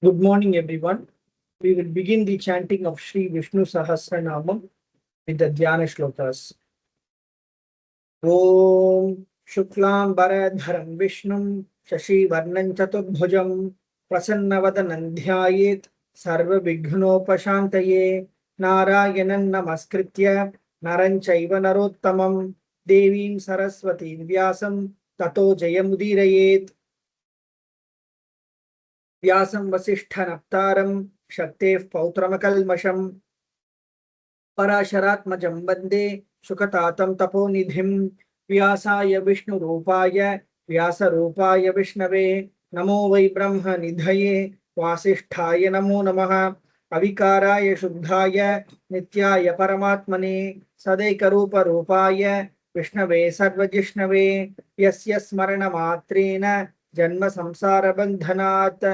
Good morning, everyone. We will begin the chanting of Sri Vishnu Sahasranamam with the Dhyana Shlokas. Om Shuklam Bharadharam Vishnum Shashi Varnam Chaturbhujam Prasanna Dhyayet Sarva Vighnopashantaye Narayanan Namaskritya Naran Chaiva Narottamam Devim Saraswati Vyasam Tato Jayamudiraye व्यासं वसिष्ठनप्तारं शक्तेः पौत्रमकल्मषम् पराशरात्मजं वन्दे सुखतातं तपोनिधिं व्यासाय विष्णुरूपाय व्यासरूपाय विष्णवे नमो वै ब्रह्मनिधये वासिष्ठाय नमो नमः अविकाराय शुद्धाय नित्याय परमात्मने सदैकरूपरूपाय विष्णवे सर्वजिष्णवे यस्य स्मरणमात्रेण जन्म संसारबन्धनात्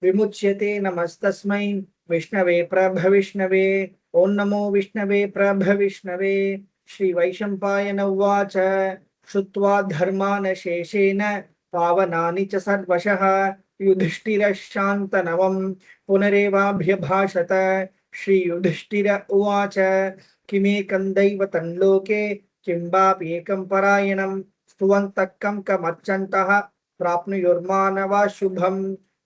विमुच्यते नमस्तस्मै विष्णवे प्रभविष्णवे ओं नमो विष्णवे प्रभविष्णवे श्री वैशंपायन उवाच श्रुत्वा धर्मान् शेषेण पावनानि च सर्वशः युधिष्ठिरः शान्तनवं पुनरेवाभ्यभाषत श्री युधिष्ठिर उवाच किमेकं दैवतं लोके किं वाप्येकं परायणं स्तुवन्तः कं कमर्चन्तः प्राप्नुयुर्मानवा शुभम्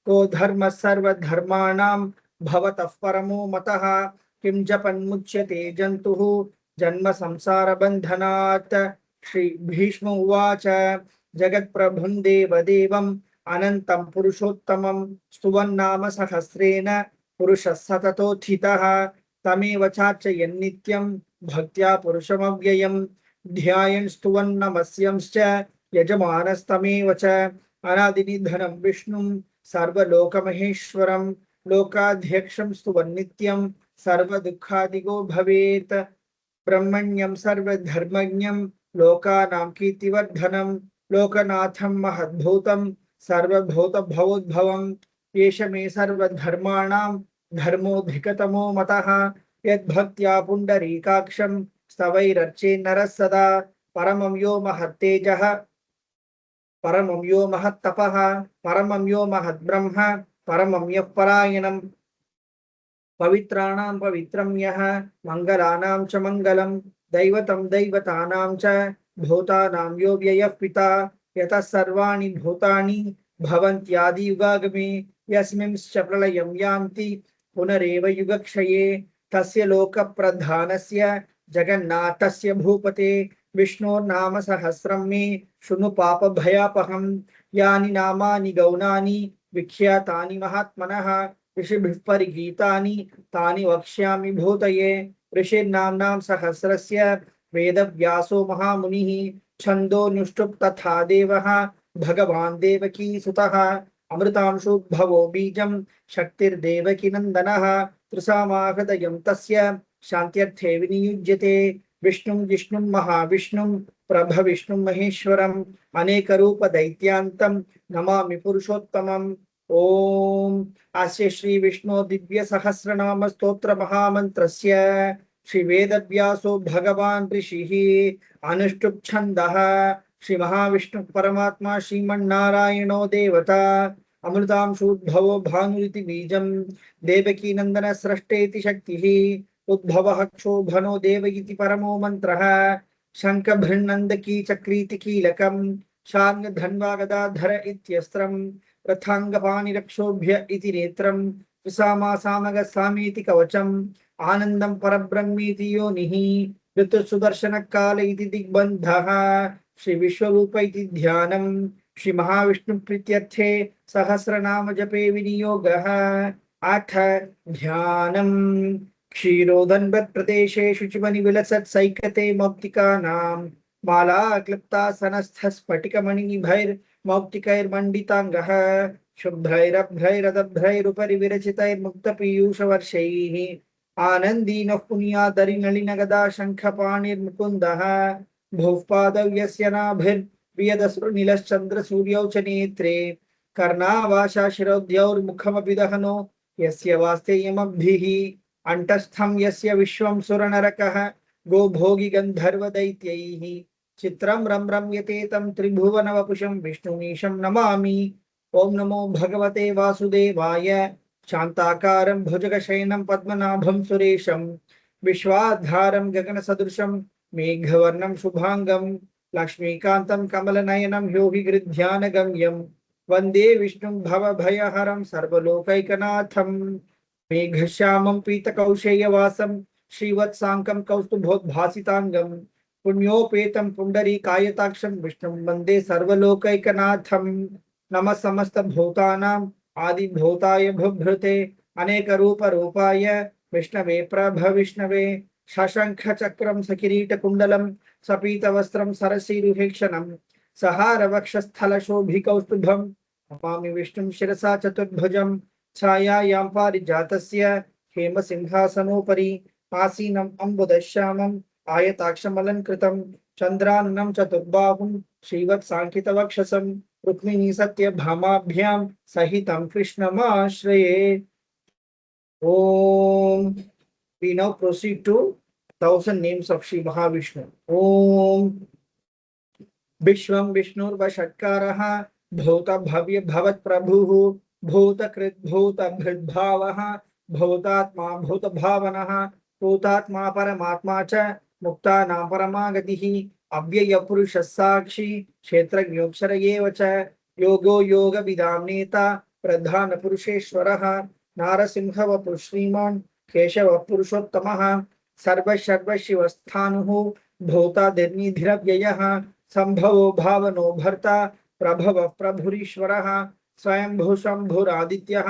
को धर्म सर्वधर्माणां भवतः परमो मतः किं जपन्मुच्यते जन्तुः जन्म संसार बन्धनात् श्री भीष्म उवाच जगत्प्रभुं देवदेवम् अनन्तं पुरुषोत्तमं स्तुवन्नाम सहस्रेण पुरुषः सततोत्थितः तमेव चार्चयन्नित्यं भक्त्या पुरुषमव्ययं ध्यायन् स्तुवन्नमस्यंश्च यजमानस्तमेव च अनादिनिधनं विष्णुं सर्वलोकमहेश्वरं लोकाध्यक्षं स्तुवन्नित्यं सर्वदुःखादिगो भवेत् ब्रह्मण्यं सर्वधर्मज्ञं लोकानां कीर्तिवर्धनं लोकनाथं महद्भूतं सर्वभूतभवोद्भवं एष मे सर्वधर्माणां धर्मोऽधिकतमो मतः यद्भक्त्या पुण्डरीकाक्षं स्तवैरर्चेन्नरः सदा परमं यो महत्तेजः परमं यो महत्तपः परमं यो महद्ब्रह्म परमं यः परायणं पवित्राणां पवित्रं यः मङ्गलानां च मङ्गलं दैवतं दैवतानां च भूतानां यो व्ययः पिता यतः सर्वाणि भूतानि भवन्त्यादियुगागमे यस्मिंश्च प्रलयं यान्ति पुनरेव युगक्षये तस्य लोकप्रधानस्य जगन्नाथस्य भूपते विष्णोर्नाम सहस्रं मे शृणु पापभयापहं यानि नामानि गौणानि विख्यातानि महात्मनः ऋषिभिः परिगीतानि तानि वक्ष्यामि भूतये ऋषिर्नाम्नां सहस्रस्य वेदव्यासो महामुनिः छन्दोनुष्टुप् तथा देवः भगवान् देवकीसुतः अमृतांशुद्भवो बीजं शक्तिर्देवकी नन्दनः त्रिसामाहृदयं तस्य शान्त्यर्थे विनियुज्यते विष्णुं जिष्णुं महाविष्णुं प्रभविष्णुं महेश्वरम् अनेकरूप दैत्यान्तं नमामि पुरुषोत्तमम् ओम अस्य श्री विष्णु दिव्य सहस्रनाम स्तोत्र महामंत्रस्य श्री वेदव्यासो भगवान् ऋषिः अनुष्टुप् छन्दः श्री महाविष्णु परमात्मा श्रीमन्नारायणो देवता अमृतांशोद्भवो भानुरिति बीजं देवकी नंदन स्रष्टेति शक्तिः उद्भवः क्षोभनो देव इति परमो मंत्रः शंख भृन्नन्दकी चक्रीति कीलकं शार्ङ्ग धन्वा गदाधर इत्यस्त्रम् रथांगपाणिरक्षोभ्य इति नेत्रं विसामासामगसामीति कवचम् आनंदं परब्रह्मीति योनिः ऋतुसुदर्शनकाल इति दिग्बन्धः श्री विश्वरूप इति ध्यानं श्री महाविष्णु प्रीत्यर्थे सहस्रनाम जपे विनियोगः अथ ध्यानं क्षीरोदन्वत् प्रदेशे शुचिमणि विलसत् सैकते मौक्तिकानां माला क्लिप्तासनस्थ स्फटिकमणिनिभैर्मौक्तिकैर्मण्डिताङ्गः शुभ्रैरभ्रैरदभ्रैरुपरि विरचितैर्मुक्तपीयूषवर्षैः आनन्दीनः पुनीयादरिनलिनगदा शङ्खपाणिर्मुकुन्दः भुः पादौ यस्य नाभिर्वियदसुरनिलश्चन्द्रसूर्यौ च नेत्रे कर्णावाशा शिरोद्यौर्मुखमपि दहनो यस्य वास्तेयमब्धिः अण्टस्थं यस्य विश्वं सुरनरकः गोभोगि गन्धर्वदैत्यैः चित्रं रं रम्यते तं त्रिभुवनवपुषं विष्णुमीशं नमामि ओम नमो भगवते वासुदेवाय। शांताकारं भुजगशयनं पद्मनाभं सुरेशं विश्वाधारं गगनसदृशं मेघवर्णं शुभांगं लक्ष्मीकान्तं कमलनयनं योगिगृध्यानगम्यं वन्दे विष्णुं भवभयहरं सर्वलोकैकनाथं मेघश्यामं पीतकौशेयवासं श्रीवत्साङ्कं कौस्तुभोद्भासिताङ्गं पुण्योपेतं पुण्डरीकायताक्षं विष्णुं वन्दे सर्वलोकैकनाथं नमः समस्त भूतानां आदि भूताय भुभृते अनेक रूप रूपाय विष्णवे प्रभ विष्णवे शशंख चक्रम सकिरीट कुंडलम सपीत वस्त्रम सरसीरुहेक्षणम सहार वक्षस्थल शोभिकौस्तुभम नमामि विष्णुं शिरसा चतुर्भुजं छायायां पारिजातस्य हेम सिंहासनोपरि आसीनम् अम्बुदश्यामम् आयताक्षमलङ्कृतं चन्द्राननं चतुर्बाहुं श्रीवत्साङ्कितवक्षसं रुक्मिणी सत्य भामाभ्याम सहितं कृष्णमाश्रये। ओम। We now proceed to 1000 names of Sri Mahavishnu. Om विश्वं विष्णुर्वषट्कारः भूत भव्य भवत् प्रभुः भूतकृत् भूतभृद्भावः भूतात्मा भूतभावनः भूतात्मा परमात्मा च मुक्तानां परमागतिः अव्यय पुरुषः साक्षी क्षेत्रज्ञोऽक्षर एव च योगो योगविदां नेता प्रधान पुरुषेश्वरः नारसिंह वपुः श्रीमान् केशव पुरुषोत्तमः सर्व शिवस्थाणुः भूतादिर्निधिरव्ययः संभवो भावनो भर्ता प्रभव प्रभुरीश्वरः स्वयंभू शंभुरादित्यः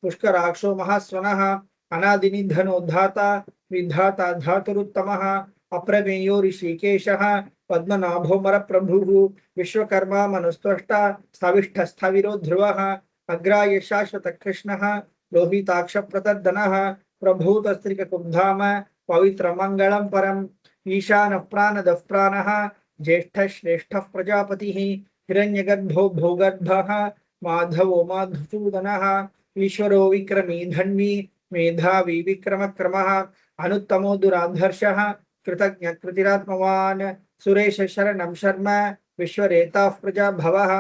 पुष्कराक्षो महास्वनः अनादिनिधनोद्धाता विधाता धातुरुत्तमः अप्रमेयो ऋषिकेशः पद्मनाभो मरप्रभुः विश्वकर्मा मनुस्त्वष्टा स्थविष्ठस्थविरो ध्रुवः अग्राय शाश्वत कृष्णः लोहिताक्ष प्रतर्दनः प्रभूतस्त्रिककुब्धाम पवित्र मंगलम परम ईशान प्राणदः प्राणः ज्येष्ठ श्रेष्ठ प्रजापति हिरण्यगर्भो भूगर्भः माधवो मधुसूदनः ईश्वरो विक्रमी धन्वी मेधावी विक्रमक्रमः अनुत्तमो दुराधर्षः कृतज्ञ कृतिरात्मवान् सुरेश शरणं शर्म विश्वरेता प्रजा भवः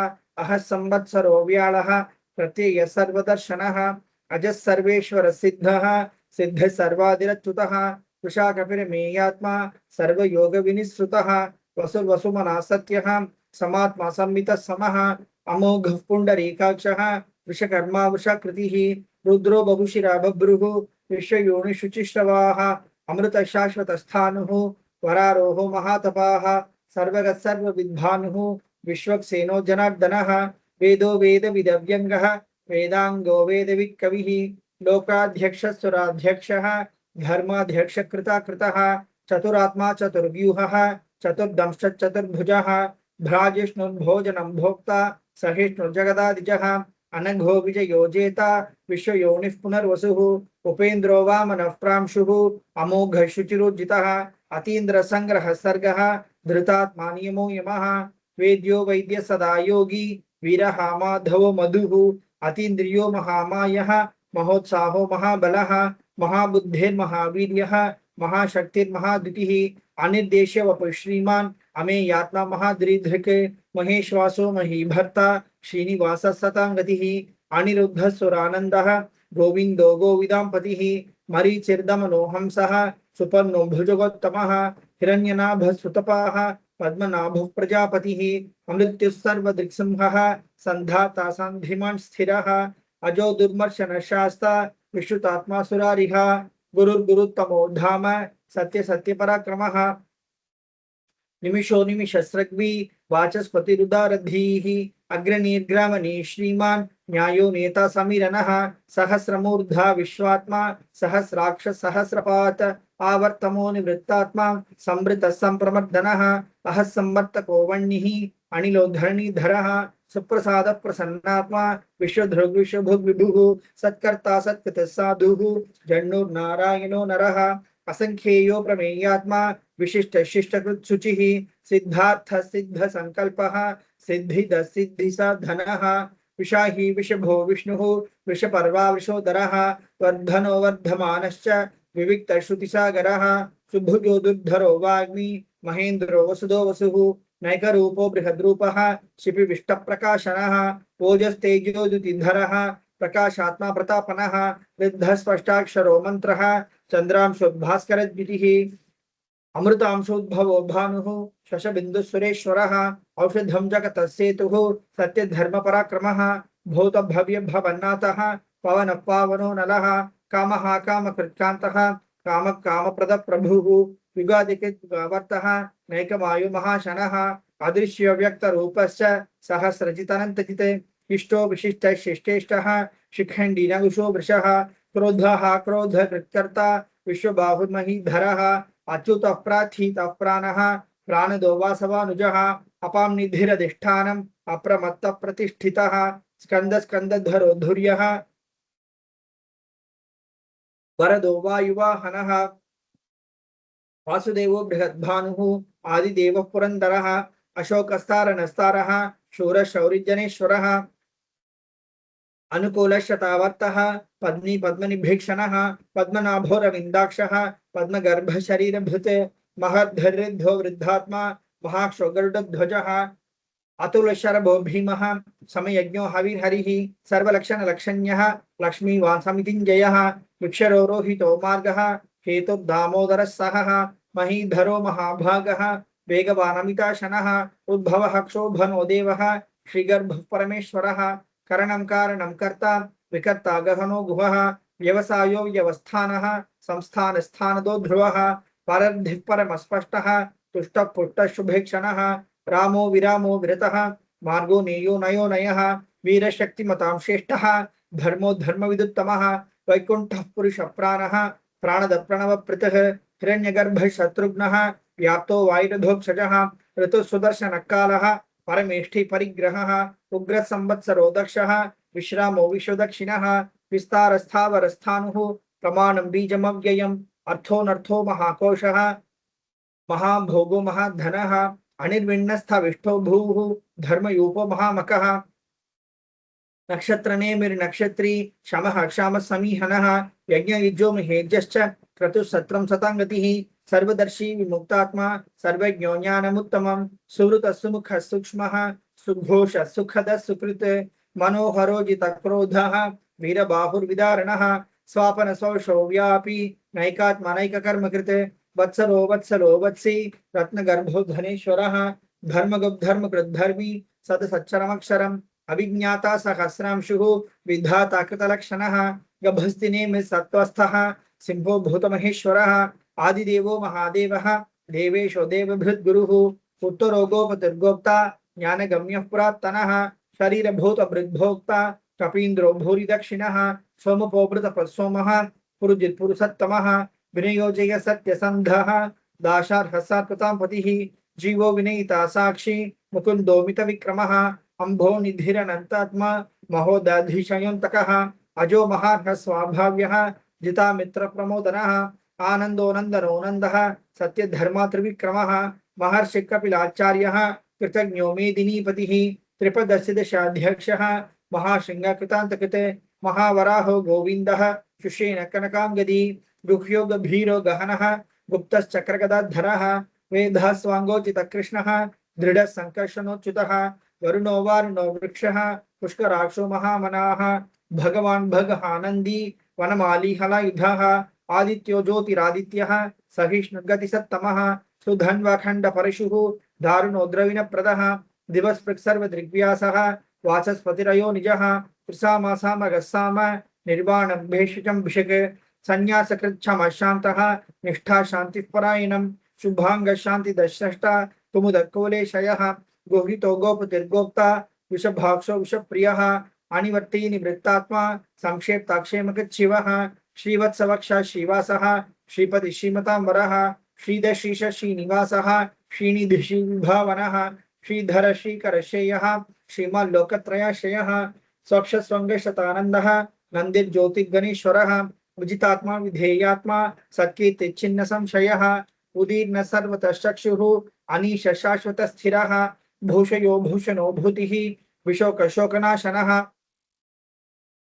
अह संवत्सरो व्याळः प्रत्यय सर्वदर्शनः अजः सर्वेश्वर सिद्धः सिद्ध सर्वादिरच्युतः वृषाकपिरमेयात्मा सर्वयोग विनिश्रुतः वसुर्वसुमना सत्यः समात्मा संमितः समः अमोघ पुण्डरीकाक्षः वृषकर्मा वृषकृतिः रुद्रो बभुशिरा बभ्रुः विश्वयोनिशुचिश्रवाः अमृत शाश्वत स्थानुः वरारोहो महातपाः सर्वगत् सर्वविद्भानुः विश्वक्सेनो जनार्दनः वेदो वेद विदव्यङ्गः वेदांगो वेदवित्कविः लोकाध्यक्ष सुराध्यक्षः धर्माध्यक्ष कृता कृतः चतुरात्मा चतुर्व्यूहः चतुर्दंश्च चतुर्भुजः भ्राजिष्णुर्भोजनं भोक्ता सहिष्णुर्जगदादिजः अनघो विजयो जेता विश्वयोनिः पुनर्वसुः उपेन्द्रो वामनः प्रांशुः अमोघ शुचिरोज्जितः अतीन्द्र संग्रह सर्गः धृतात्मा नियमो यमः वेद्यो वैद्य सदा योगी वीरः माधवो मधुः अतीन्द्रियो महामायः महोत्साहो महाबलः महाबुद्धिर्महावीर्यः महाशक्तिर्महाद्युतिः अनिर्देश्य वपुः श्रीमान् अमेयात्मा महादृधृक् महेश्वासो महीभर्ता श्रीनिवासः सताङ्गतिः अनिरुद्धः सुरानन्दः गोविन्दो गोविदाम्पतिः मरीचिर्दमनो हंसः सुपर्णो भुजगोत्तमः हिरण्यनाभः सुतपाः पद्मनाभः प्रजापतिः अमृत्युः सर्वदृक्सिंहः सन्धाता सन्धिमान् स्थिरः अजो दुर्मर्शन शास्ता विश्रुतात्मा सुरारिः गुरुर्गुरुत्तमो धाम सत्य सत्य पराक्रमः निमिषो निमिषस्रग्वी वाचस्पतिरुदारधीः अग्रनीर्ग्रामणी श्रीमान् न्यायो नेता समीरनः सहस्रमूर्धा विश्वात्मा सहस्राक्ष सहस्रपात आवर्तमो निवृत्तात्मा संवृतः संप्रमर्दनः अह संवर्तको वह्निः अनिलो धरणीधरः सुप्रसाद प्रसन्नात्मा विश्वधृग् विश्वभुग् विभुः सत्कर्ता सत्कृतः साधुः जन्नुर्नारायणो नरः असंख्येयो प्रमेयात्मा विशिष्ट शिष्टकृत शुचिः सिद्धार्थ सिद्ध संकल्पः सिद्धिद सिद्धिसाधनः विशाही विषभो विष्णुः वृषपर्वा वृषोदरः वर्धनो वर्धमानश्च विविक्त श्रुतिसागरः सुभुजो दुर्धरो वाग्मी महेन्द्रो वसुदो वसुः नैकरूपो बृहद्रूपः शिपिविष्टप्रकाशनः ओजस्तेजोद्युतिधरः प्रकाशात्मा प्रतापनः वृद्धः स्पष्टाक्षरो मन्त्रः चन्द्रांशोद्भास्करद्युतिः अमृतांशोद्भवो भानुः शशबिन्दुसुरेश्वरः औषधं जगतस्येतुः सत्यधर्मपराक्रमः भूतभव्यभवन्नाथः पवनः पावनो नलः कामः कामकृत्कान्तः कामः कामप्रदप्रभुः युगादिकृद्वर्तः नैकमायु महाशनः अदृश्यव्यक्तरूपश्च सहस्रजितनन्तजित् इष्टो विशिष्टशिष्टेष्टः शिखण्डी नकुशो वृषः क्रोधः क्रोधकृत्कर्ता विश्वबाहुर्महीधरः अच्युतः प्रार्थितः प्राणः प्राणदो वासवानुजः अपां निधिरधिष्ठानम् अप्रमत्तः प्रतिष्ठितः स्कन्दस्कन्दधरो धुर्यः वरदो वायुवाहनः वासुदेवो बृहद्भानुः आदिदेवः पुरन्दरः अशोकस्तारनस्तारः शूरशौरिजनेश्वरः अनुकूलशतावर्तः पद्मी पद्मनिभीक्षणः पद्मनाभोरविन्दाक्षः पद्मगर्भशरीरभृत् महद्धरिद्धो वृद्धात्मा महाक्षो गरुडध्वजः अतुलशरभो भीमः समयज्ञो हविर्हरिः सर्वलक्षणलक्षण्यः लक्ष्मीवान् समितिञ्जयः वृक्षरोहितो मार्गः हेतुर्दामोदरः सहः महीधरो महाभागः वेगवानमिताशनः उद्भवः क्षोभनो देवः श्रीगर्भः परमेश्वरः करणं कारणं कर्ता विकर्ता गहनो गुहः व्यवसायो व्यवस्थानः संस्थानस्थानदो ध्रुवः परर्धिः परमस्पष्टः तुष्टः पुष्टः शुभेक्षणः रामो विरामो विरतः मार्गो नेयो नयो नयः वीरशक्तिमतां श्रेष्ठः धर्मो धर्मविदुत्तमः वैकुण्ठः पुरुषप्राणः प्राणदप्रणवप्रीतः हिरण्यगर्भः शत्रुघ्नः व्याप्तो वायुरधोक्षजः ऋतुसुदर्शनकालः परमेष्ठि परिग्रहः उग्र संवत्सरो दक्षः विश्रामो विश्वदक्षिणः विस्तारस्थावरस्थानुः प्रमाणं बीजमव्ययम् अर्थोऽनर्थो महाकोशः महाभोगो महाधनः अनिर्विण्णस्थविष्ठो भूः धर्मयूपो महामकः नक्षत्रनेमिर्नक्षत्री शमः क्षामः समीहनः यज्ञयुजो महेज्यश्च क्रतुः सताङ्गतिः सर्वदर्शी विमुक्तात्मा सर्वज्ञो ज्ञानमुत्तमं सुहृतः सुमुखः सूक्ष्मः सुघोषः सुखदः सुकृत् मनोहरो जितक्रोधः वीरबाहुर्विदारणः स्वापन स्वशो व्यापी नैकात्मनैककर्मकृत् वत्सलो वत्सलो वत्सी रत्नगर्भो धनेश्वरः धर्मगुप्धर्मकृद्धर्मी सदसच्चरमक्षरम् अभिज्ञाता सहस्रांशुः विधाता कृतलक्षणः गभस्तिनेमिः सत्त्वस्थः सिंहो भूतमहेश्वरः आदिदेवो महादेवः देवेशो देवभृद्गुरुः उत्तरो गोपतिर्गोप्ता ज्ञानगम्यः पुरात्तनः शरीरभूतभृद्भोक्ता कपीन्द्रो भूरि दक्षिणः सोमपोभृतपस्सोमः पुरुजित्पुरुषत्तमः विनयोजय सत्यसन्धः दाशार्हसात्कृतां पतिः जीवो विनयिता साक्षी मुकुन्दो मितविक्रमः अम्भो निधिरनन्तात्मा महोदधिशयोऽन्तकः अजो महार्ह स्वाभाव्यः जिता मित्र प्रमोदनः आनंदो नंदनो नंदः सत्यधर्मा त्रिविक्रमः महर्षि कपिलाचार्यः कृतज्ञो मेदिनीपतिः त्रिपदशदशाध्यक्षः महाशृंगकृतान्तकृते महावराहो गोविन्दः शुषेण कनकांगदी गुह्यो गभीरो गहनः गुप्तश्चक्रगदाधरः वेदः स्वांगोचितकृष्णः दृढ़ संकर्षणोच्युतः वरुणो वारुणो वृक्षः पुष्कराक्षो महामनाः भगवान् भगहानंदी वनमाली हलायुधः आदित्यो ज्योतिरादित्यः सहिष्णुगतिसत्तमः सुधन्वखंड परशुः दारुणो द्रविणप्रदः दिवस्पृक्सर्वदृग्व्यासः वाचस्पतिरयो निजः त्रिसामासामगस्साम निर्वाणं भेषजं भिषक् संन्यासकृच्छमः शान्तः निष्ठा शान्तिपरायणं शुभांग शान्तिदशष्टा कुमुदकोलेशयः गोहितो गोपतिर्गोप्ता विषभाक्षो विषप्रियः अनिवर्ती निवृत्तात्मा संक्षेप्ताक्षेमकृच्छिवः श्रीवत्सवक्षः श्रीवासः श्रीपति श्रीमतांबरः श्रीधश्रीश श्रीनिवासः श्रीनिधि श्रीविभावनः श्रीधर श्रीकरशेयः श्रीमल्लोकत्रयाश्रयः स्वक्षस्वङ्गशतानन्दः नन्दिर्ज्योतिर्गणेश्वरः विजितात्मा विधेयात्मा सत्कीर्तिच्छिन्न संशयः उदीर्न सर्वतश्चक्षुः अनीश शाश्वत स्थिरः भूषयो भूषणो भूतिः विशोकशोकनाशनः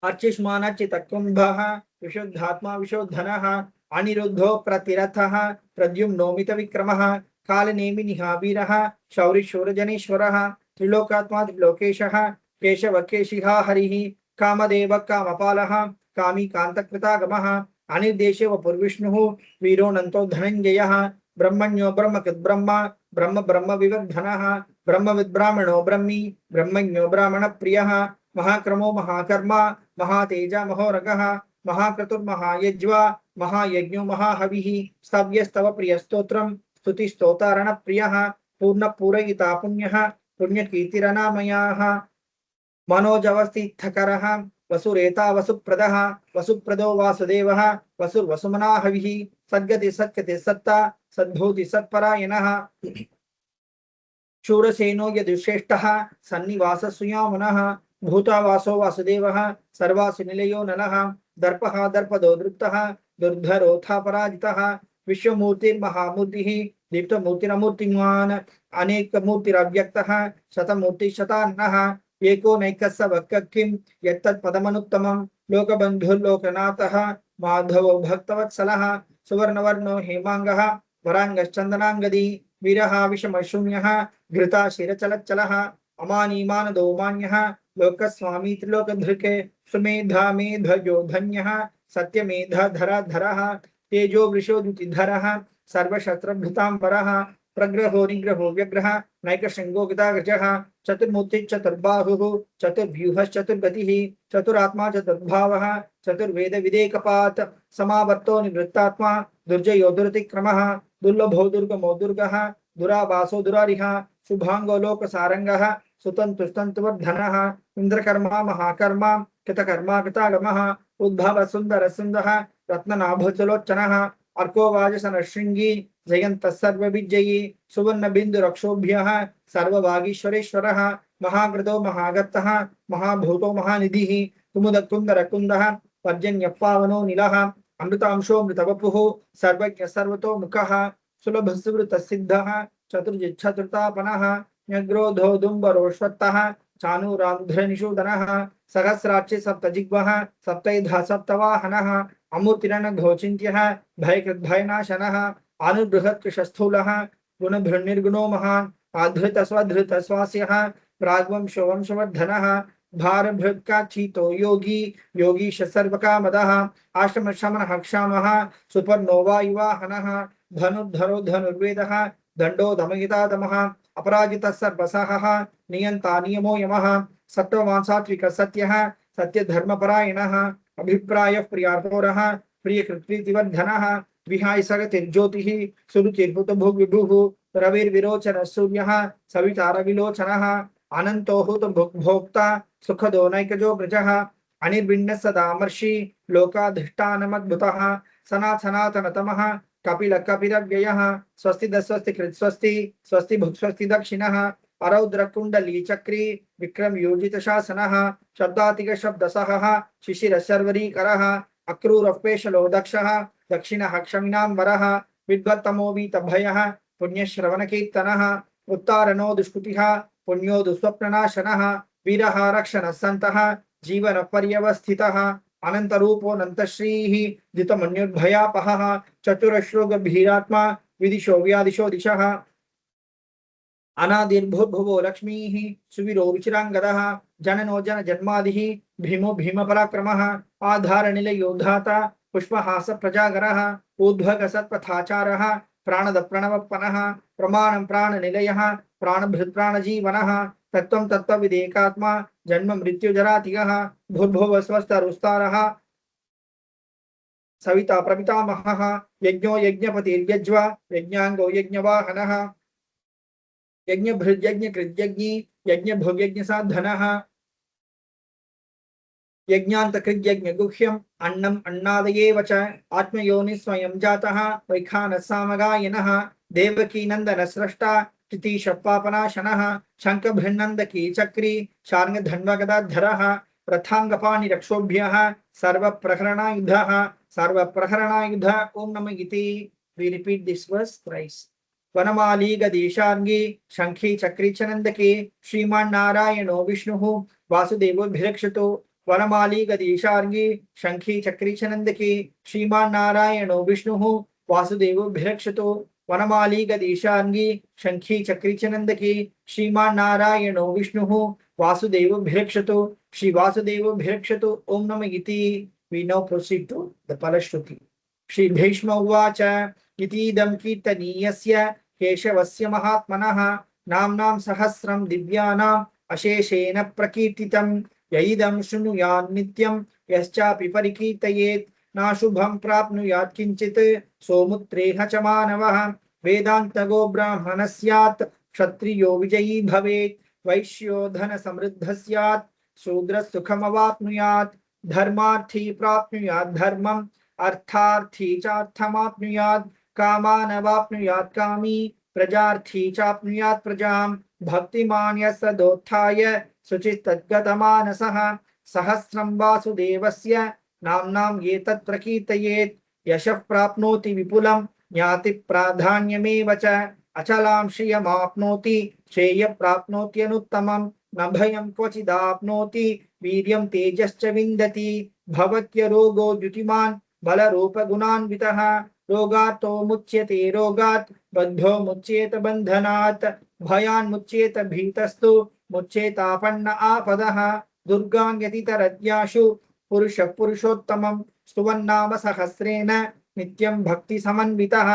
अर्चिष्मानच्चितकुम्भः विशुद्धात्मा विशोधनः अनिरुद्धो प्रतिरथः प्रद्युम्नो मितविक्रमः कालनेमिनिः वीरः शौरिशूरजनेश्वरः त्रिलोकात्मा त्रिलोकेशः केशवकेशिः हरिः कामदेव कामपालः कामी कान्तकृतागमः अनिर्देशे वपुर्विष्णुः वीरोऽनन्तो धनञ्जयः ब्रह्मण्यो ब्रह्मकृद्ब्रह्म ब्रह्म ब्रह्म विवर्धनः ब्रह्मविद्ब्राह्मणो ब्रह्मी ब्रह्मण्यो ब्राह्मणप्रियः महाक्रमो महाकर्मा महातेजा महोरगः महाक्रतुर्महायज्वा महायज्ञो महाहविः स्तव्यस्तव प्रियस्तोत्रम् स्तुतिस्तोतारणप्रियः पूर्णपूरयिता पुण्यः पुण्यकीर्तिरनामयाः मनोजवस्थितकरः वसुरेता वसुप्रदः वसुप्रदो वासुदेवः वसुर्वसुमना हविः सद्गति सत्कति सत्ता सद्भूति सत्परायणः शूरसेनो यदुश्रेष्ठः सन्निवास सुयामुनः भूतावासो वासुदेवः सर्वासु निलयो नलः दर्पः दर्पदो दृप्तः दुर्धरोऽथा पराजितः विश्वमूर्तिर्महामूर्तिः दीप्तमूर्तिरमूर्तिमान् अनेकमूर्तिरव्यक्तः शतमूर्तिशतान्नः एको नैकस्य वक्किं यत्तत्पदमनुत्तमं लोकबन्धुर्लोकनाथः माधवो भक्तवत्सलः सुवर्णवर्णो हेमाङ्गः वराङ्गश्चन्दनाङ्गदी वीरः विषमशून्यः घृता शिरचलच्चलः अमानीमानदो मान्यः लोकस्वामी त्रिलोकधृके सुमेधा मेधयो धन्यः सत्यमेधधरधरः तेजो वृषोद्युतिधरः सर्वशस्त्रभृताम्बरः प्रग्रहो निग्रहो व्यग्रः नैकशृङ्गो गदागजः चतुर्मूर्तिश्चतुर्बाहुः चतुर्व्यूहश्चतुर्गतिः चतुरात्मा चतुर्भावः चतुर्वेदविदेकपात् समावर्तो निवृत्तात्मा दुर्जयो दुरतिक्रमः दुर्लभो दुर्गमो दुर्गः दुरावासो दुरारिः शुभांगो लोकसारंगः सुतंतुस्तंतुवर्धनः इंद्रकर्मा महाकर्मा कृतकर्मा कृतागमः उद्भव सुंदर सुंदः रत्ननाभजलोचनः अर्को वाजसन शृंगी जयंत सर्वविजयी सुवर्ण बिंदु रक्षोभ्यः सर्वभागीश्वरेश्वरः महाग्रतो महागतः महाभूतो महानिधिः कुमुद कुंदर कुंदः पर्जन्य पावनो नीलः अमृतांशो मृतवपुः सर्वज्ञ सर्वतो मुखः सुलभ सुवृत सिद्धः चतुर्जिच्छतुर्तापनः न्यग्रोधो दुम्बरोश्वत्तः चाणूरान्ध्रनिषूदनः सहस्राक्षि सप्तजिह्वः सप्तैधा सप्तवाहनः अमूर्तिरनघोचिन्त्यः भयकृद्भयनाशनः आनुबृहत्कृशस्थूलः गुणभृन्निर्गुणो महान् आधृतस्वधृतस्वास्यः प्राग्वंशो वंशवर्धनः भारभृत्काचितो योगी योगीश सर्वकामदः आश्रमशमनः क्षामः सुपर्णो वायुवाहनः धनुर्धरो धनुर्वेदः दंडो दमयितादमः अपराजितः सर्वसहः नियंता नियमो यमः सत्त्ववान् सत्यः सत्यधर्मपरायणः अभिप्रायः प्रियार्पोरः प्रियकृत्प्रीतिवर्धनः विहाय सगतिर्ज्योतिः सुरुचिर्भुतभुग्विभुः रविर्विरोचनः सूर्यः सवितारविलोचनः अनंतो हुत भोक्ता सुखदो नैकजो ग्रजः अनिर्भिन्न सदामर्षि लोकाधिष्ठानमद्भुतः सनातनतमः कपिल कपिरव्ययः स्वस्ति दस्वस्ति कृत स्वस्ति स्वस्ति भुक् स्वस्ति दक्षिणः अरौद्र कुंडली चक्री विक्रम योजित शासनः शब्दातिक शब्दसहः शिशिर शर्वरीकरः अक्रूरपेशलो दक्षः दक्षिणः क्षमिनाम्बरः विद्वत्तमो वीतभयः पुण्यश्रवण कीर्तनः उत्तारणो दुष्कृतिः पुण्यो दुस्वप्ननाशनः वीरः रक्षणः सन्तः जीवन पर्यवस्थितः अनंत रूपोऽनंत श्रीः जितमन्युर्भयापहः चतुरश्रो गभीरात्मा विदिशो व्यादिशो दिशः अनादिर्भुर्भुवो लक्ष्मीः सुवीरो विचिरांगदः जननो जन जन्मादिः भीमो भीम पराक्रमः आधारनिलयो धाता पुष्पहास प्रजागरः ऊर्ध्वग सत्पथाचारः प्राणद प्रणवपनः प्रमाणं प्राणनिलयः प्राणभृत् प्राणजीवनः तत्त्वं तत्त्वविदेकात्मा जन्म मृत्युजरातिगः भूर्भुव स्वस्तरुस्तारः सविता प्रपितामहः यज्ञो यज्ञपतिर्यज्वा यज्ञांगो यज्ञवाहनः यज्ञभृत् यज्ञकृत्यज्ञी यज्ञभुग्यज्ञसाधनः यज्ञान्तकृत् यज्ञगुह्यम् अन्नम् अन्नादयेव च आत्मयोनि स्वयं जातः वैखानः सामगायनः देवकी नंदन स्रष्टा तिथिशपापनाशनः शंखभृन्नन्दकी चक्री शार्ङ्गधन्वगदाधरः रथाङ्गपाणिरक्षोभ्यः सर्वप्रहरणायुधः सर्वप्रहरणायुध ओम नमः इति. We repeat this verse thrice. वनमाली गदीशार्ङ्गी शंखी चक्री चनन्दकी श्रीमान् नारायणो विष्णुः वासुदेवोऽभिरक्षतु. वनमाली गदीशार्ङ्गी शंखी चक्री चनन्दकी श्रीमान् नारायणो विष्णुः वासुदेवोऽभिरक्षतु. वनमाली गदीशांगी शंखी चक्री च नंदकी श्रीमान नारायणो विष्णुः वासुदेव भिरक्षतु श्री वासुदेव भिरक्षतु ओम नमः इति. We now proceed to the Palashruti. Shri Bhishma उवाच इतीदं कीर्तनीयस्य केशवस्य महात्मनः नाम्नां सहस्रं दिव्यानाम् अशेषेण प्रकीर्तितं यैदं शृणुयान् नित्यं यश्चापि परिकीर्तयेत् नाशुभं प्राप्नुयात् किञ्चित् सोमुत्रेह च मानवः. वेदान्तगो ब्राह्मणः स्यात् क्षत्रियो विजयी भवेत् वैश्यो धन समृद्धः स्यात् शूद्रः सुखमवाप्नुयात् धर्मार्थी प्राप्नुयात् धर्मम् अर्थार्थी चार्थमाप्नुयात् कामानवाप्नुयात् कामी प्रजार्थी चाप्नुयात् प्रजां भक्तिमान् यः सदोत्थाय शुचिस्तद्गतमानसः सहस्रं वासुदेवस्य नाम्नां एतत् प्रकीर्तयेत् यशः प्राप्नोति विपुलं ज्ञाति प्राधान्यमेव च अचलां श्रियमाप्नोति श्रेय प्राप्नोत्यनुत्तमं न भयं क्वचिदाप्नोति वीर्यं तेजश्च विन्दति भवत्य रोगो द्युतिमान् बलरूपगुणान्वितः रोगातो मुच्यते रोगात् बद्धो मुच्येत बन्धनात् भयान् मुच्येत भीतस्तु मुच्येतापन्न आपदः दुर्गान्यतितरद्याशु पुरुषः पुरुषोत्तमं स्तुवन्नाम सहस्रेण नित्यं भक्ति समन्वितः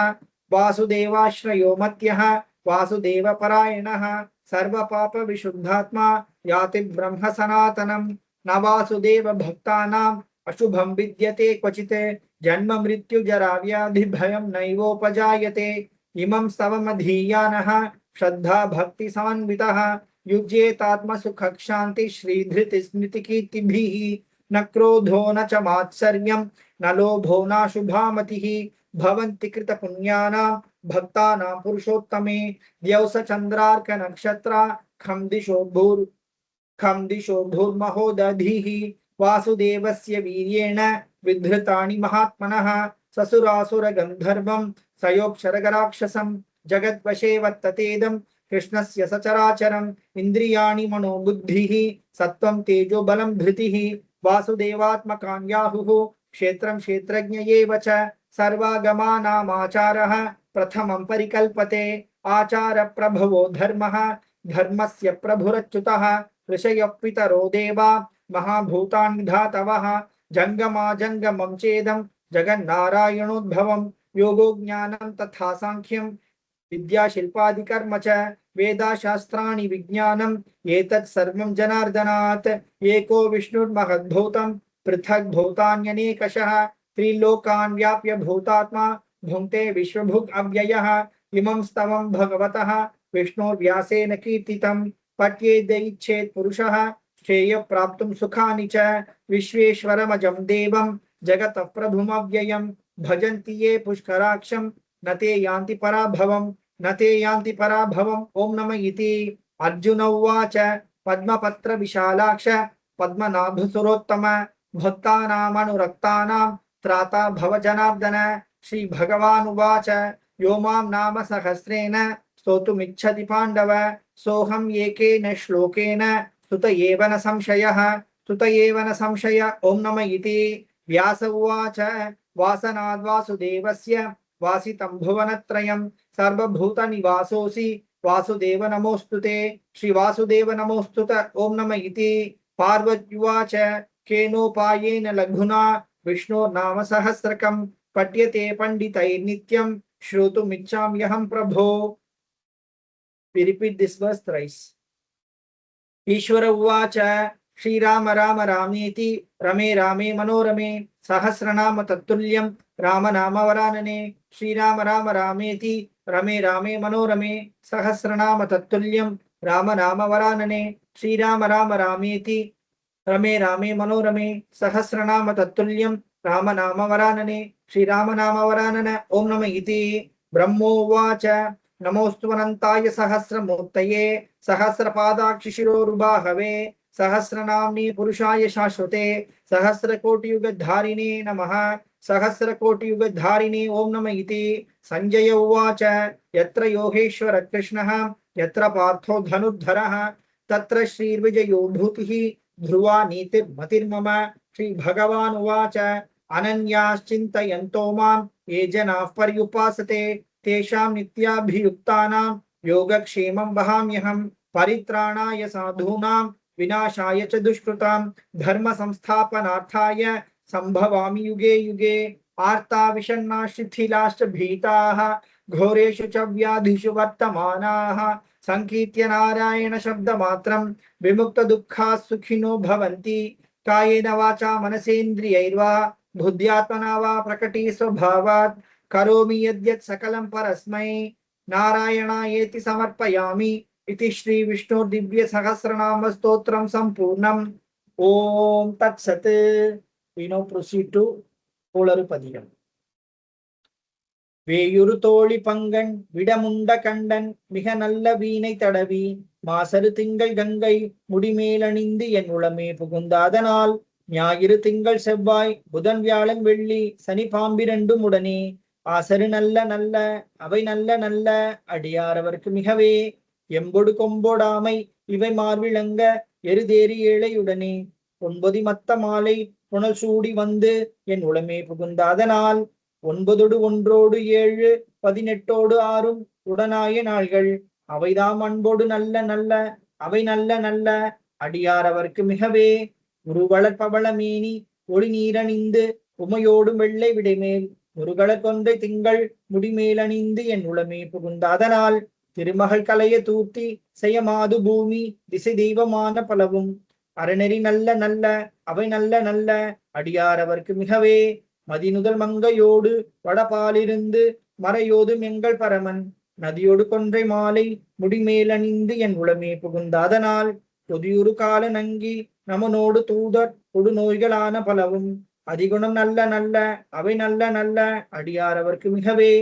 वासुदेवाश्रयो मत्यः वासुदेवपरायणः सर्वपाप विशुद्धात्मा याति ब्रह्म सनातनं न वासुदेव भक्तानाम् अशुभं विद्यते क्वचित् जन्म मृत्यु जरा व्याधि भयं नैवोपजायते इमं स्तवमधीयानः श्रद्धा भक्ति समन्वितः युज्येतात्मसुख शांति श्रीधृति स्मृति कीर्तिभिः न क्रोधो न च मात्सर्यं न लोभो न शुभामतिः भवन्ति कृत पुण्यानां भक्तानां पुरुषोत्तमे द्यौस चंद्रार्क नक्षत्रा खं दिशो भूर्महोदधिः वासुदेवस्य वीर्येण विधृतानि महात्मनः ससुरासुर गंधर्वं सयोक्षरगराक्षसं जगद्वशे वर्ततेदं कृष्णस्य सचराचरम् इंद्रियाणि मनोबुद्धिः सत्त्वं तेजो बलं धृतिः वासुदेवात्मकान् याहुः क्षेत्रं क्षेत्रज्ञ एव च सर्वागमानामाचारः प्रथमं परिकल्पते आचार प्रभवो धर्मः धर्मस्य प्रभुरच्युतः ऋषयः पितरो देवा महाभूतानि धातवः जंगमा जंगमं चेदं जगन्नारायणोद्भवं योगो ज्ञानं तथा सांख्यं विद्या शिल्पादिकर्म च वेदाशास्त्राणि विज्ञानम् एतत् सर्वं जनार्दनात् एको विष्णुर्महद्भूतं पृथक् भूतान्यनेकशः त्रिलोकान् व्याप्य भूतात्मा भुङ्क्ते विश्वभुग् अव्ययः इमं स्तवं भगवतः विष्णुर्व्यासेन कीर्तितं पठ्येदैच्छेत् पुरुषः श्रेय प्राप्तुं सुखानि च विश्वेश्वरमजं देवं जगतः प्रभुमव्ययं भजन्ति ये पुष्कराक्षं न ते यान्ति पराभवम् ओम नमः इति. अर्जुन उवाच पद्मपत्र विशालाक्ष पद्मनाभसुरोत्तम भक्तानामनुरक्तानां त्राता भव जनार्दन. श्री भगवान् उवाच यो मां नाम सहस्रेण स्तोतुमिच्छति पाण्डव सोऽहं एकेन श्लोकेन स्तुत एव न संशय ओम नमः इति. व्यास उवाच वासनाद्वासुदेवस्य वासितं भुवनत्रयं सर्वभूतनिवासोऽसि वासुदेव नमोस्तुते. श्री वासुदेव नमोस्तुत ओम नमः इति. पार्वत्युवाच केनोपायेन लघुना विष्णोर्नाम सहस्रकं पठ्यते पंडितैर्नित्यं श्रोतुमिच्छाम्यहं प्रभो. We repeat this verse thrice. ईश्वर उवाच श्रीराम राम रामेति रमे रामे मनोरमे सहस्रनाम तत्तुल्यं राम नाम वरानने. श्रीराम राम रामेति रमे रामे मनोरमे सहस्रनाम तत्तुल्यं राम नाम वरानने. श्रीराम राम रामेति रमे रामे मनोरमे सहस्रनाम तत्तुल्यं राम नाम वरानने. श्रीराम नाम वरानन ओम नमः इति. ब्रह्मोवाच नमोस्तुवनन्ताय सहस्रमूर्तये सहस्रपादाक्षिशिरोरुबाहवे सहस्रनाम्नि पुरुषाय शाश्वते सहस्रकोटियुगधारिणे नमः. सहस्रकोटियुगधारिणे ओम नमः इति. संजय उवाच यत्र योगेश्वर कृष्णः यत्र पार्थो धनुर्धरः तत्र श्रीर्विजयो भूतिः ध्रुवा नीतिर्मतिर्मम. श्री भगवान् उवाच अनन्याश्चिन्तयन्तो मां ये जनाः पर्युपासते तेषां नित्याभियुक्तानां योगक्षेमं वहाम्यहं परित्राणाय साधूनां विनाशाय च दुष्कृतां धर्म संस्थापनार्थाय संभवामि युगे युगे आर्ता विषण्णा शिथिलाश्च भीताः घोरेषु च व्याधिषु वर्तमानाः संकीर्त्य नारायण शब्दमात्रं विमुक्तदुःखाः सुखिनो भवन्ति कायेन वाचा मनसेन्द्रियैर्वा बुद्ध्यात्मना वा प्रकटी स्वभावात् करोमि यद्यत् सकलं परस्मै नारायणायेति समर्पयामि इति श्री विष्णु दिव्य सहस्रनाम स्तोत्रम संपूर्णम ओम तत्सत् we now proceed to Polarupadiam வேயுறு தோழி பங்கன் விடமுண்ட கண்டன் மிக நல்ல வீணை தடவி மாசரு திங்கள் கங்கை முடிமேலணிந்து என் உளமே புகுந்தாதனால் ஞாயிறு திங்கள் செவ்வாய் புதன் வியாழன் வெள்ளி சனி பாம்பிரண்டும் உடனே ஆசரு நல்ல நல்ல அவை நல்ல நல்ல அடியாரவர்க்கு மிகவே எம்பொடு கொம்போடாமை இவை மார்விளங்க எருதேறி ஏழையுடனே ஒன்பது மத்த மாலை புனல் சூடி வந்து என் உளமே புகுந்தாதனால் 9 ஒன்றோடு 7 18 6 உடனாய நாள்கள் அவைதாம் அன்போடு நல்ல நல்ல அவை நல்ல நல்ல அடியாரவர்க்கு மிகவே உருவளர் பவள மேனி ஒளி நீரணிந்து உமையோடு வெள்ளை விடைமேல் முருகல கொன்றை திங்கள் முடிமேலணிந்து என் உளமே புகுந்தாதனால் திருமகள் கலைய தூர்த்தி செய்யமாது பூமி திசை தெய்வமான பலவும் அறநெறி நல்ல நல்ல அவை நல்ல நல்ல அடியாரவர்க்கு மிகவே மதிநுதல் மங்கையோடு வடபாலிருந்து மறையோதும் எங்கள் பரமன் நதியோடு கொன்றை மாலை முடிமேலணிந்து என் உளமே புகுந்தாதனால் பொதியுறு கால நங்கி நமனோடு தூதர் கொடு நோய்களான பலவும் அதிகுணம் நல்ல நல்ல அவை நல்ல நல்ல அடியாரவர்க்கு மிகவே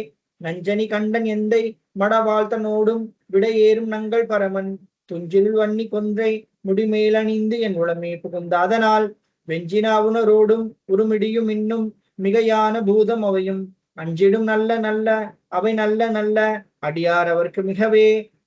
நஞ்சனி கண்டன் எந்தை மடவாழ்த்தனோடும் விடையேறும் நங்கள் பரமன் துஞ்சில் வன்னி கொன்றை முடிமேலணிந்து என் உளமே புகுந்தாதனால் வெஞ்சினாவுணரோடும் உருமிடியும் இன்னும் மிகையான பூதம் அவையும் அஞ்சிடும் நல்ல நல்ல அவை நல்ல நல்ல அடியாரவர்க்கு மிகவே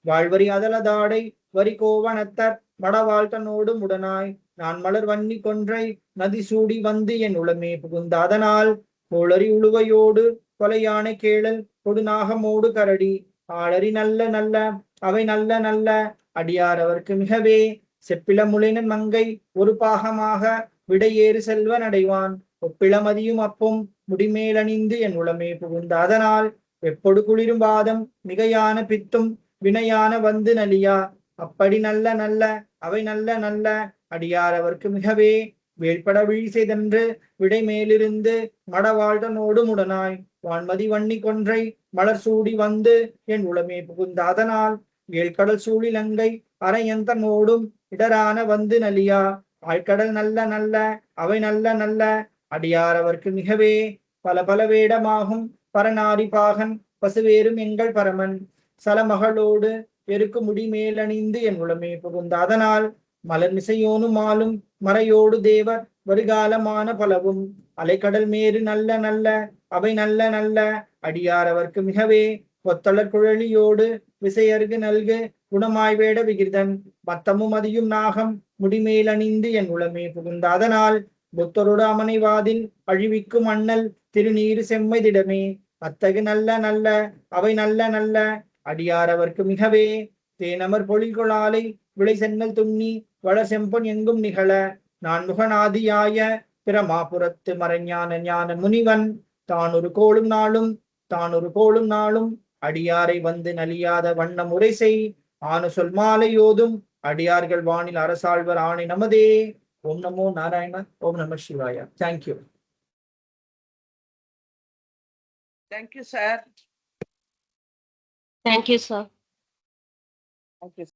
வாழ்வரி அதலதாடை வரி கோவணத்தர் மடவாழ்த்தனோடும் உடனாய் நான் மலர் வன்னி கொன்றை நதி சூடி வந்து என் உளமே புகுந்தாதனால் கோளறி உழுவையோடு கொலையானை கேளல் கொடுநாகமோடு கரடி ஆளறி நல்ல நல்ல அவை நல்ல நல்ல அடியாரவர்க்கு மிகவே செப்பில முளைனன் மங்கை ஒரு பாகமாக விடையேறு செல்வன் அடைவான் ஒப்பிளமதியும் அப்பும் முடிமேலணிந்து என் உளமே புகுந்தாதனால் எப்பொடு குளிரும் வாதம் மிகையான பித்தும் வினையான வந்து நலியா அப்படி நல்ல நல்ல அவை நல்ல நல்ல அடியாரவர்க்கு மிகவே வேள்பட விழி செய்தென்று விடை மேலிருந்து மடவாழ்டனோடு முடனாய் வான்மதி வன்னி கொன்றை மலர் சூடி வந்து என் உளமே புகுந்தாதனால் ஏழ்கடல் சூழிலங்கை அரையந்தனோடும் இடரான வந்து நலியா ஆழ்கடல் நல்ல நல்ல அவை நல்ல நல்ல அடியாரவர்க்கு மிகவே பல பல வேடமாகும் பரநாரி பாகன் பசுவேறும் எங்கள் பரமன் சலமகளோடு எருக்கு முடிமேலணிந்து என் உளமே புகுந்தாதனால் மலர் மிசையோனும் ஆளும் மறையோடு தேவர் வருகாலமான பலவும் அலைக்கடல் மேறு நல்ல நல்ல அவை நல்ல நல்ல அடியாரவர்க்கு மிகவே கொத்தளர் குழலியோடு விசையருகு நல்கு குணமாய் வேட விகிர்தன் மத்தமும் அதியும் நாகம் முடிமேலணிந்து என் உளமே புகுந்தாதனால் புத்தரோடு அமனைவாதில் அழிவிக்கும் அண்ணல் திருநீரு செம்மைதிடமே அத்தகு நல்ல நல்ல அவை நல்ல நல்ல அடியாரவர்க்கு மிகவே தேனமர் பொழில்கொளாலை விளை சென்னல் துண்ணி வள செம்பொன் எங்கும் நிகழ நான் முகநாதியாய பிரமாபுரத்து மறைஞான ஞான முனிவன் தானொரு கோளும் நாளும் அடியாரை வந்து நலியாத வண்ண முறை செய் ஆனு சொல் மாலை யோதும் அடியார்கள் வானில் அரசாழ்வர் ஆணை நமதே. ஓம் நமோ நாராயண. ஓம் நம சிவாய. Thank you. Thank you, sir. Thank you, sir. Thank you.